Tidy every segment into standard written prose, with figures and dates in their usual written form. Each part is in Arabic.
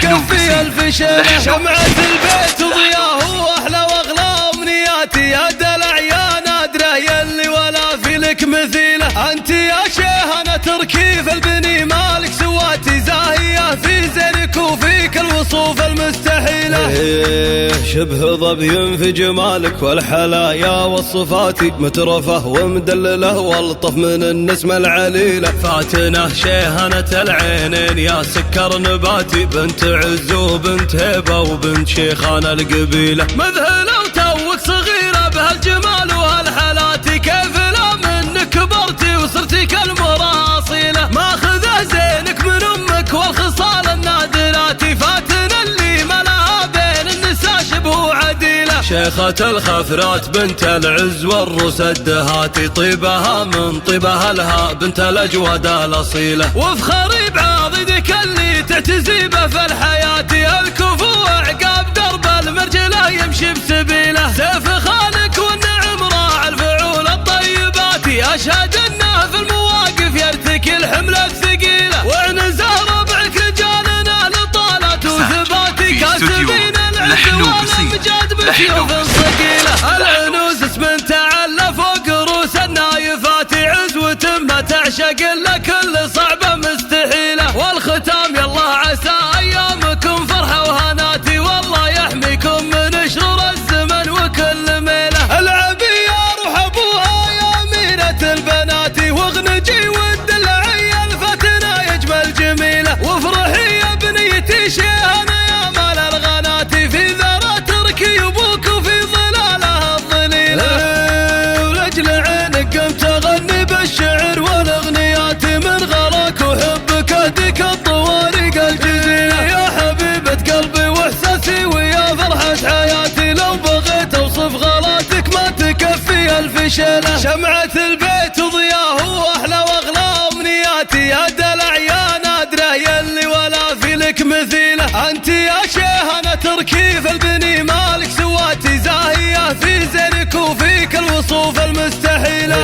تكفي الف شيله. شمعة البيت وضياه واحلى واغلى امنياتي، يا دلع يا نادره يلي ولا في لك مثيله. انت يا شيخنا تركيف البني مالك سواتي، زاهيه في زينك وفيك الوصوف المستحيله. شبه ظبي في جمالك والحلايا والصفات، مترفه ومدلله والطف من النسمه العليله. فاتنه شيهنة العينين يا سكر نباتي، بنت عز وبنت هيبه وبنت شيخان القبيله. مذهله وتوك صغيره بهالجمال وهالحالات، كيف لا منك كبرتي وصرتي كالمراصيله. ماخذه زينك من امك والخصال النادرات، فاتنا اللي ملاها بين النساء شبه عديله. شيخة الخفرات بنت العز والروس الدهات، طيبها من طيبها لها بنت الاجود الاصيله. وفخري بعضدك اللي تعتزي به في الحياه، الكفو عقاب درب المرجله يمشي بسبيله. سيف خالك والنعم راعى الفعول الطيبات، اشهد انه في المواقف يرتكي الحمله الثقيله. وعنز ربعك رجالنا لطالت وثباتي، كاسبين العز والامجاد بسيوف ثقيله. العنوز اسم تعلى فوق روس النايفات، عزوة ما تعشق الا كل صعبه مستحيله. والختام يالله عسى ايامكم فرحه وهناتي، والله يحميكم من شرور الزمن وكل ميله. العبي يا روح ابوها يا امينه البنات، واغنجي والدلعي الفتنه يجمل جميله. وافرحي يا بنيتي شيهنا يا مال الغنات، في ذرى تركي ابوك وفي ظلاله الظليله. ولجل عينك قمت اغني بالشعر والاغنيات، من غراك وحبك اهديك الطوارق الجزيله. يا حبيبه قلبي واحساسي ويا فرحه حياتي، لو بغيت اوصف غلاتك ما تكفي الف شيله. شمعة البيت وضياه واحلى واغلى امنياتي، يا دلع يا نادره يلي ولا في لك مثيله. انت يا شيهنا تركيف البني مالك سواتي، زاهيه في زينك وفيك الوصوف المستحيله.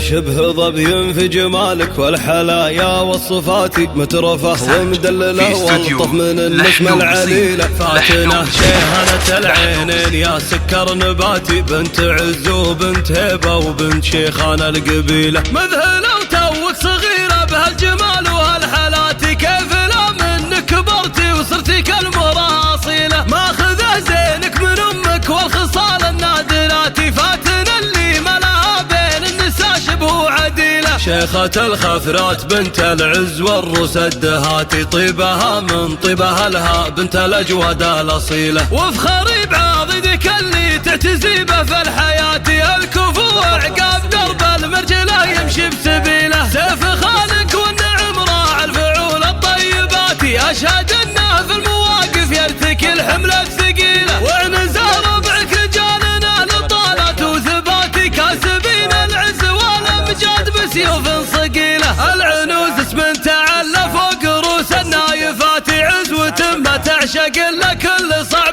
شبه ظبي في جمالك والحلايا والصفات، مترفه ومدلله والطف من النسمه العليله. فاتنه شيهنة العينين يا سكر نباتي، بنت عز وبنت هيبه وبنت شيخان القبيله. مذهله وتوك صغيره بهالجمال وهالحالات، كيف لا منك كبرتي وصرتي كالمراصيله. ماخذه زينك من امك والخصال النادرات، فاتنا اللي ملاها بين النساء شبه عديله. شيخة الخفرات بنت العز والروس الدهات، طيبها من طيبها لها بنت الاجود الاصيله. وافخري بعضدك اللي تعتزي به في الحياه، الكفو عقاب درب المرجله يمشي بسبيله. سيف خالك والنعم راعى الفعول الطيبات، اشهد انه في المواقف يرتكي الحمله الثقيله. وعنز ربعك رجالنا لطالت وثباتي، كاسبين العز والامجاد بسيوف ثقيله. العنوز اسم تعلى فوق روس النايفات، عزوة ما تعشق الا كل صعب